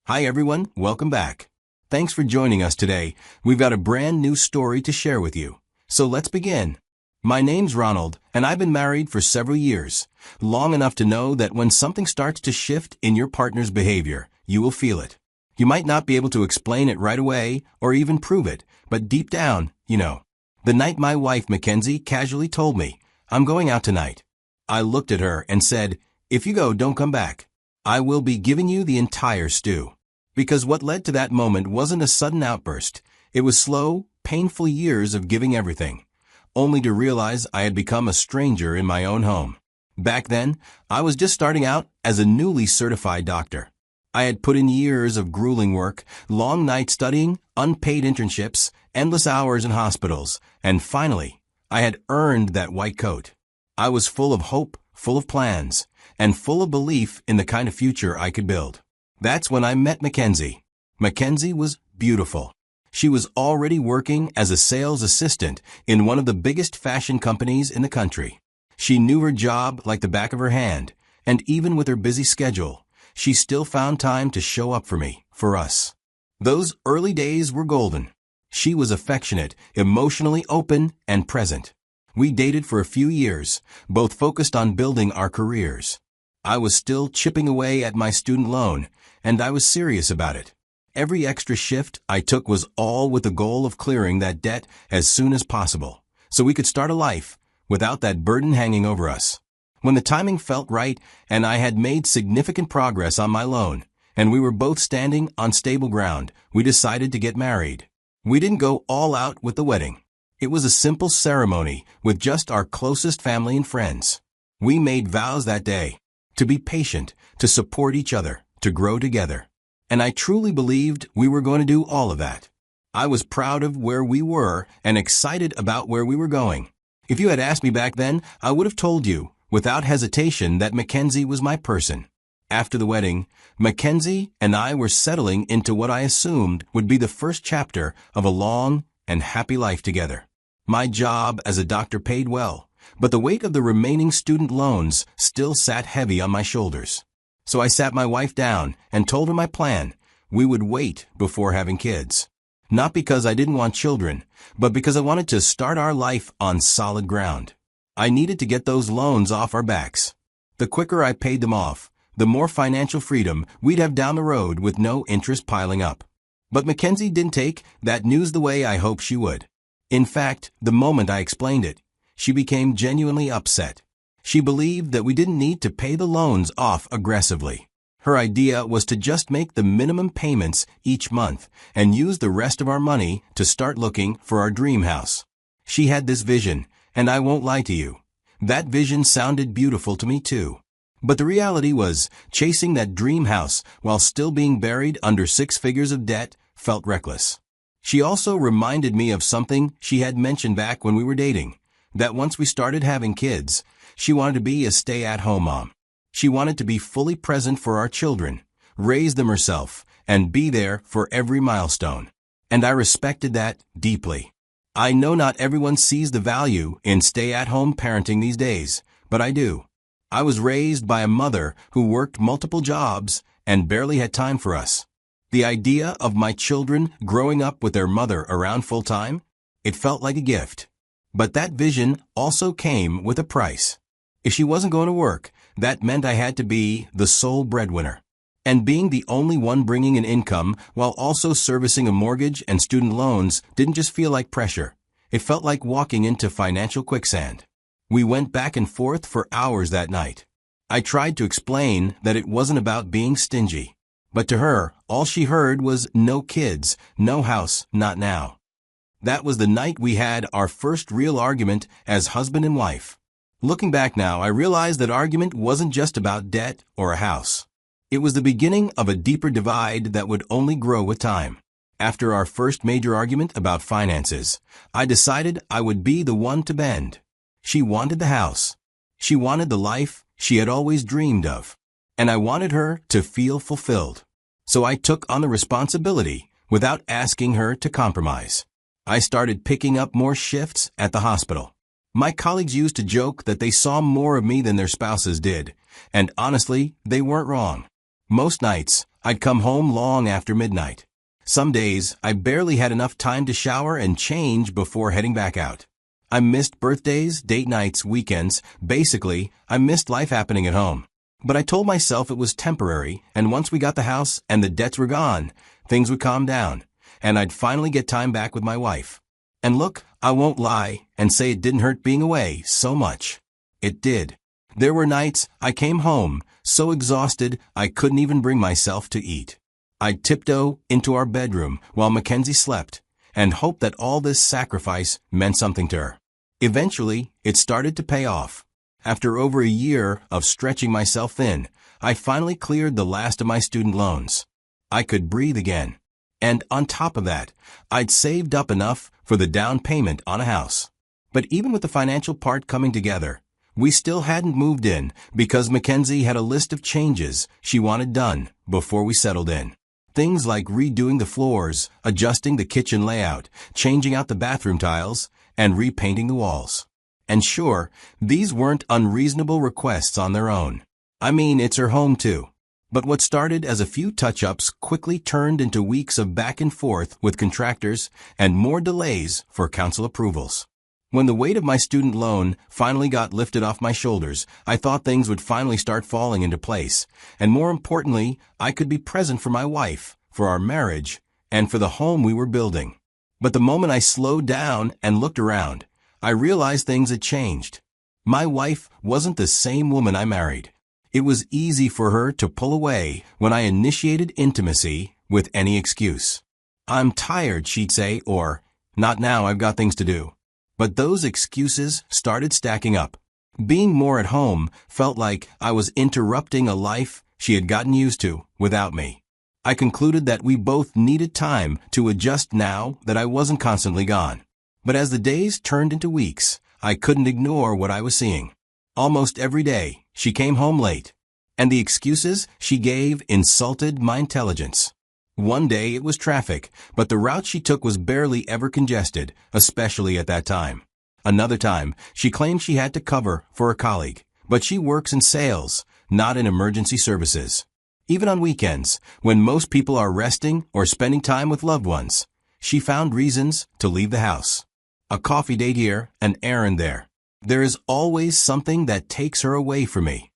Hi everyone, welcome back. Thanks for joining us today. We've got a brand new story to share with you. So let's begin. My name's Ronald, and I've been married for several years, long enough to know that when something starts to shift in your partner's behavior, you will feel it. You might not be able to explain it right away or even prove it, but deep down, you know. The night my wife Mackenzie casually told me, "I'm going out tonight," I looked at her and said, "If you go, don't come back. I will be giving you the entire stew." Because what led to that moment wasn't a sudden outburst. It was slow, painful years of giving everything, only to realize I had become a stranger in my own home. Back then, I was just starting out as a newly certified doctor. I had put in years of grueling work, long nights studying, unpaid internships, endless hours in hospitals, and finally, I had earned that white coat. I was full of hope, full of plans, and full of belief in the kind of future I could build. That's when I met Mackenzie. Mackenzie was beautiful. She was already working as a sales assistant in one of the biggest fashion companies in the country. She knew her job like the back of her hand, and even with her busy schedule, she still found time to show up for me, for us. Those early days were golden. She was affectionate, emotionally open, and present. We dated for a few years, both focused on building our careers. I was still chipping away at my student loan, and I was serious about it. Every extra shift I took was all with the goal of clearing that debt as soon as possible, so we could start a life without that burden hanging over us. When the timing felt right and I had made significant progress on my loan, and we were both standing on stable ground, we decided to get married. We didn't go all out with the wedding. It was a simple ceremony with just our closest family and friends. We made vows that day to be patient, to support each other, to grow together. And I truly believed we were going to do all of that. I was proud of where we were and excited about where we were going. If you had asked me back then, I would have told you, without hesitation, that Mackenzie was my person. After the wedding, Mackenzie and I were settling into what I assumed would be the first chapter of a long and happy life together. My job as a doctor paid well, but the weight of the remaining student loans still sat heavy on my shoulders. So I sat my wife down and told her my plan. We would wait before having kids. Not because I didn't want children, but because I wanted to start our life on solid ground. I needed to get those loans off our backs. The quicker I paid them off, the more financial freedom we'd have down the road with no interest piling up. But Mackenzie didn't take that news the way I hoped she would. In fact, the moment I explained it, she became genuinely upset. She believed that we didn't need to pay the loans off aggressively. Her idea was to just make the minimum payments each month and use the rest of our money to start looking for our dream house. She had this vision, and I won't lie to you. That vision sounded beautiful to me too. But the reality was, chasing that dream house while still being buried under 6 figures of debt felt reckless. She also reminded me of something she had mentioned back when we were dating, that once we started having kids, she wanted to be a stay-at-home mom. She wanted to be fully present for our children, raise them herself, and be there for every milestone. And I respected that deeply. I know not everyone sees the value in stay-at-home parenting these days, but I do. I was raised by a mother who worked multiple jobs and barely had time for us. The idea of my children growing up with their mother around full-time, it felt like a gift. But that vision also came with a price. If she wasn't going to work, that meant I had to be the sole breadwinner. And being the only one bringing an income while also servicing a mortgage and student loans didn't just feel like pressure. It felt like walking into financial quicksand. We went back and forth for hours that night. I tried to explain that it wasn't about being stingy. But to her, all she heard was no kids, no house, not now. That was the night we had our first real argument as husband and wife. Looking back now, I realized that argument wasn't just about debt or a house. It was the beginning of a deeper divide that would only grow with time. After our first major argument about finances, I decided I would be the one to bend. She wanted the house. She wanted the life she had always dreamed of. And I wanted her to feel fulfilled. So I took on the responsibility without asking her to compromise. I started picking up more shifts at the hospital. My colleagues used to joke that they saw more of me than their spouses did, and honestly, they weren't wrong. Most nights, I'd come home long after midnight. Some days, I barely had enough time to shower and change before heading back out. I missed birthdays, date nights, weekends. Basically, I missed life happening at home. But I told myself it was temporary, and once we got the house and the debts were gone, things would calm down, and I'd finally get time back with my wife. And look, I won't lie and say it didn't hurt being away so much. It did. There were nights I came home so exhausted I couldn't even bring myself to eat. I'd tiptoe into our bedroom while Mackenzie slept and hope that all this sacrifice meant something to her. Eventually, it started to pay off. After over a year of stretching myself thin, I finally cleared the last of my student loans. I could breathe again. And on top of that, I'd saved up enough for the down payment on a house. But even with the financial part coming together, we still hadn't moved in because Mackenzie had a list of changes she wanted done before we settled in. Things like redoing the floors, adjusting the kitchen layout, changing out the bathroom tiles, and repainting the walls. And sure, these weren't unreasonable requests on their own. I mean, it's her home too. But what started as a few touch-ups quickly turned into weeks of back and forth with contractors and more delays for council approvals. When the weight of my student loan finally got lifted off my shoulders, I thought things would finally start falling into place, and more importantly, I could be present for my wife, for our marriage, and for the home we were building. But the moment I slowed down and looked around, I realized things had changed. My wife wasn't the same woman I married. It was easy for her to pull away when I initiated intimacy with any excuse. "I'm tired," she'd say, or, "Not now, I've got things to do." But those excuses started stacking up. Being more at home felt like I was interrupting a life she had gotten used to without me. I concluded that we both needed time to adjust now that I wasn't constantly gone. But as the days turned into weeks, I couldn't ignore what I was seeing. Almost every day, she came home late, and the excuses she gave insulted my intelligence. One day it was traffic, but the route she took was barely ever congested, especially at that time. Another time, she claimed she had to cover for a colleague, but she works in sales, not in emergency services. Even on weekends, when most people are resting or spending time with loved ones, she found reasons to leave the house. A coffee date here, an errand there. There is always something that takes her away from me.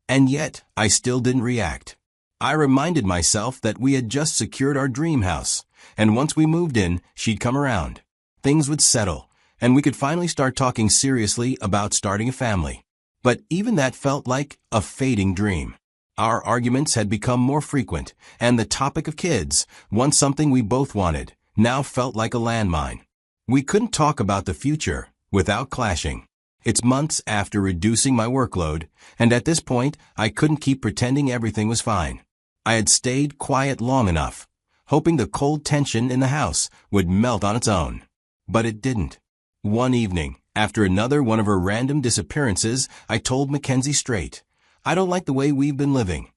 And yet, I still didn't react. I reminded myself that we had just secured our dream house, and once we moved in, she'd come around. Things would settle, and we could finally start talking seriously about starting a family. But even that felt like a fading dream. Our arguments had become more frequent, and the topic of kids, once something we both wanted, now felt like a landmine. We couldn't talk about the future without clashing. It's months after reducing my workload, and at this point, I couldn't keep pretending everything was fine. I had stayed quiet long enough, hoping the cold tension in the house would melt on its own. But it didn't. One evening, after another one of her random disappearances, I told Mackenzie straight, "I don't like the way we've been living."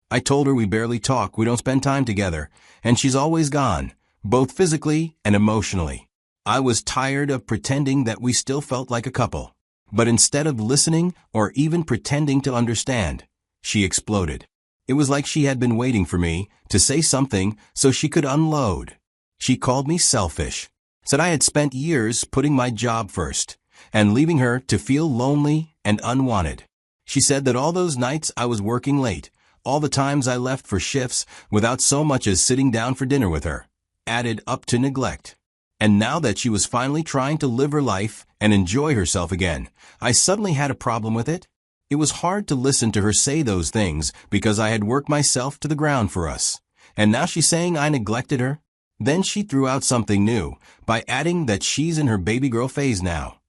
I told her we barely talk, we don't spend time together, and she's always gone, both physically and emotionally. I was tired of pretending that we still felt like a couple. But instead of listening or even pretending to understand, she exploded. It was like she had been waiting for me to say something so she could unload. She called me selfish, said I had spent years putting my job first and leaving her to feel lonely and unwanted. She said that all those nights I was working late, all the times I left for shifts without so much as sitting down for dinner with her, added up to neglect. And now that she was finally trying to live her life and enjoy herself again, I suddenly had a problem with it. It was hard to listen to her say those things because I had worked myself to the ground for us. And now she's saying I neglected her? Then she threw out something new by adding that she's in her baby girl phase now.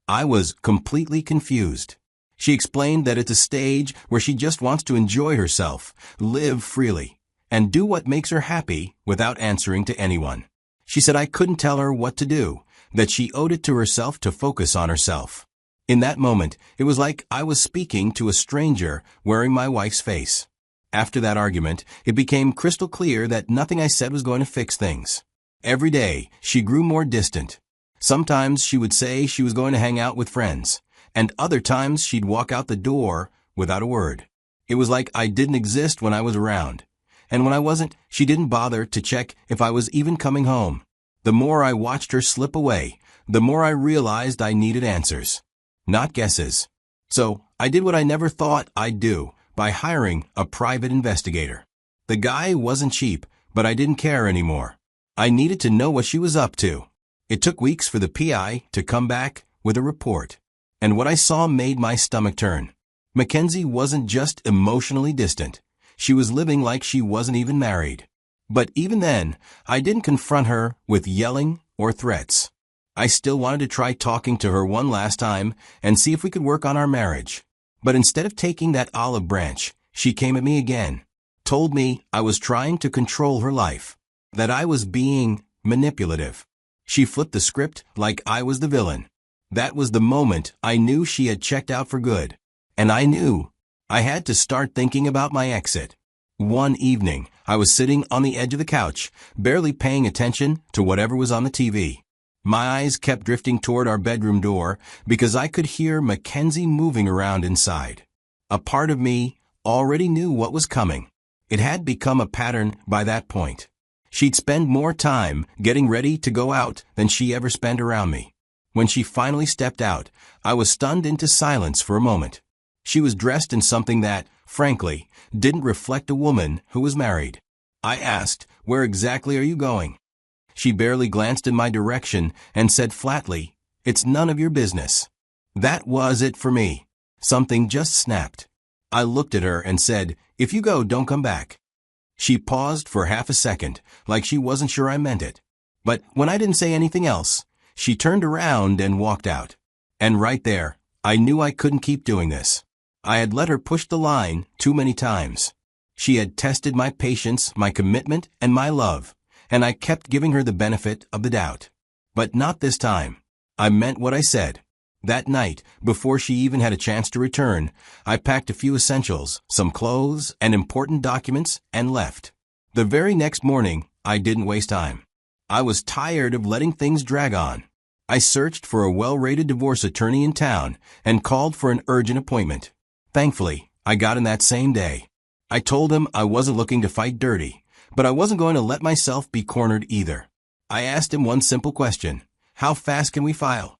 I was completely confused. She explained that it's a stage where she just wants to enjoy herself, live freely, and do what makes her happy without answering to anyone. She said I couldn't tell her what to do, that she owed it to herself to focus on herself. In that moment, it was like I was speaking to a stranger wearing my wife's face. After that argument, it became crystal clear that nothing I said was going to fix things. Every day, she grew more distant. Sometimes she would say she was going to hang out with friends, and other times she'd walk out the door without a word. It was like I didn't exist when I was around. And when I wasn't, she didn't bother to check if I was even coming home. The more I watched her slip away, the more I realized I needed answers, not guesses. So, I did what I never thought I'd do, by hiring a private investigator. The guy wasn't cheap, but I didn't care anymore. I needed to know what she was up to. It took weeks for the PI to come back with a report. And what I saw made my stomach turn. Mackenzie wasn't just emotionally distant. She was living like she wasn't even married. But even then, I didn't confront her with yelling or threats. I still wanted to try talking to her one last time and see if we could work on our marriage. But instead of taking that olive branch, she came at me again. Told me I was trying to control her life. That I was being manipulative. She flipped the script like I was the villain. That was the moment I knew she had checked out for good. And I knew I had to start thinking about my exit. One evening, I was sitting on the edge of the couch, barely paying attention to whatever was on the TV. My eyes kept drifting toward our bedroom door because I could hear Mackenzie moving around inside. A part of me already knew what was coming. It had become a pattern by that point. She'd spend more time getting ready to go out than she ever spent around me. When she finally stepped out, I was stunned into silence for a moment. She was dressed in something that, frankly, didn't reflect a woman who was married. I asked, "Where exactly are you going?" She barely glanced in my direction and said flatly, "It's none of your business." That was it for me. Something just snapped. I looked at her and said, "If you go, don't come back." She paused for half a second, like she wasn't sure I meant it. But when I didn't say anything else, she turned around and walked out. And right there, I knew I couldn't keep doing this. I had let her push the line too many times. She had tested my patience, my commitment, and my love, and I kept giving her the benefit of the doubt. But not this time. I meant what I said. That night, before she even had a chance to return, I packed a few essentials, some clothes, and important documents, and left. The very next morning, I didn't waste time. I was tired of letting things drag on. I searched for a well-rated divorce attorney in town and called for an urgent appointment. Thankfully, I got in that same day. I told him I wasn't looking to fight dirty, but I wasn't going to let myself be cornered either. I asked him one simple question: how fast can we file?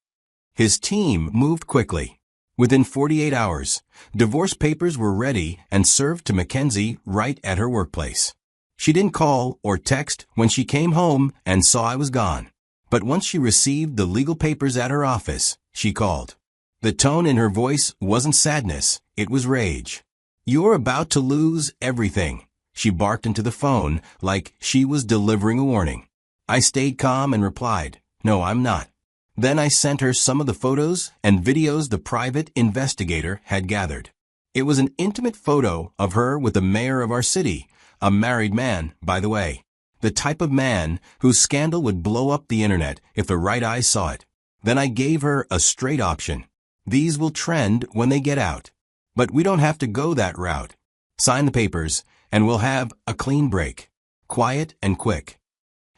His team moved quickly. Within 48 hours, divorce papers were ready and served to Mackenzie right at her workplace. She didn't call or text when she came home and saw I was gone. But once she received the legal papers at her office, she called. The tone in her voice wasn't sadness, it was rage. "You're about to lose everything," she barked into the phone like she was delivering a warning. I stayed calm and replied, "No, I'm not." Then I sent her some of the photos and videos the private investigator had gathered. It was an intimate photo of her with the mayor of our city, a married man, by the way. The type of man whose scandal would blow up the internet if the right eyes saw it. Then I gave her a straight option. These will trend when they get out. But we don't have to go that route. Sign the papers, and we'll have a clean break. Quiet and quick.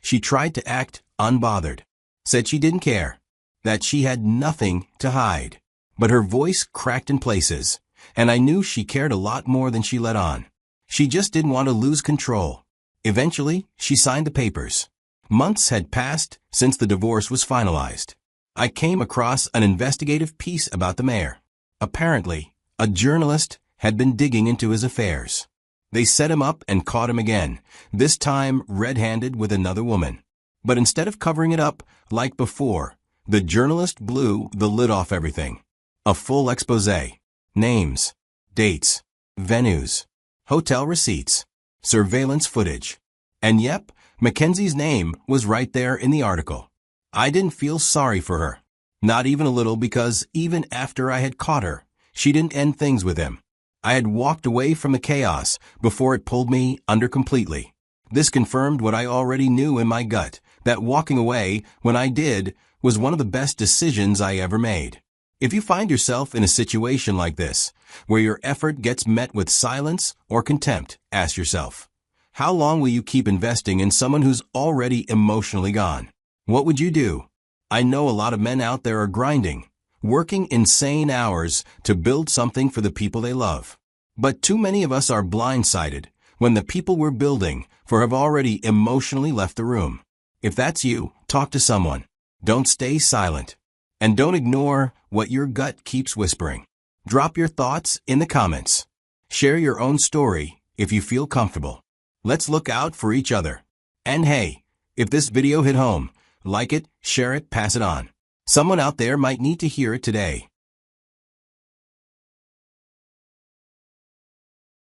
She tried to act unbothered. Said she didn't care. That she had nothing to hide. But her voice cracked in places, and I knew she cared a lot more than she let on. She just didn't want to lose control. Eventually, she signed the papers. Months had passed since the divorce was finalized. I came across an investigative piece about the mayor. Apparently, a journalist had been digging into his affairs. They set him up and caught him again, this time red-handed with another woman. But instead of covering it up like before, the journalist blew the lid off everything. A full exposé. Names, dates, venues, hotel receipts, surveillance footage. And yep, Mackenzie's name was right there in the article. I didn't feel sorry for her. Not even a little, because even after I had caught her, she didn't end things with him. I had walked away from the chaos before it pulled me under completely. This confirmed what I already knew in my gut, that walking away, when I did, was one of the best decisions I ever made. If you find yourself in a situation like this, where your effort gets met with silence or contempt, ask yourself, how long will you keep investing in someone who's already emotionally gone? What would you do? I know a lot of men out there are grinding, working insane hours to build something for the people they love. But too many of us are blindsided when the people we're building for have already emotionally left the room. If that's you, talk to someone. Don't stay silent. And don't ignore what your gut keeps whispering. Drop your thoughts in the comments. Share your own story if you feel comfortable. Let's look out for each other. And hey, if this video hit home, like it, share it, pass it on. Someone out there might need to hear it today.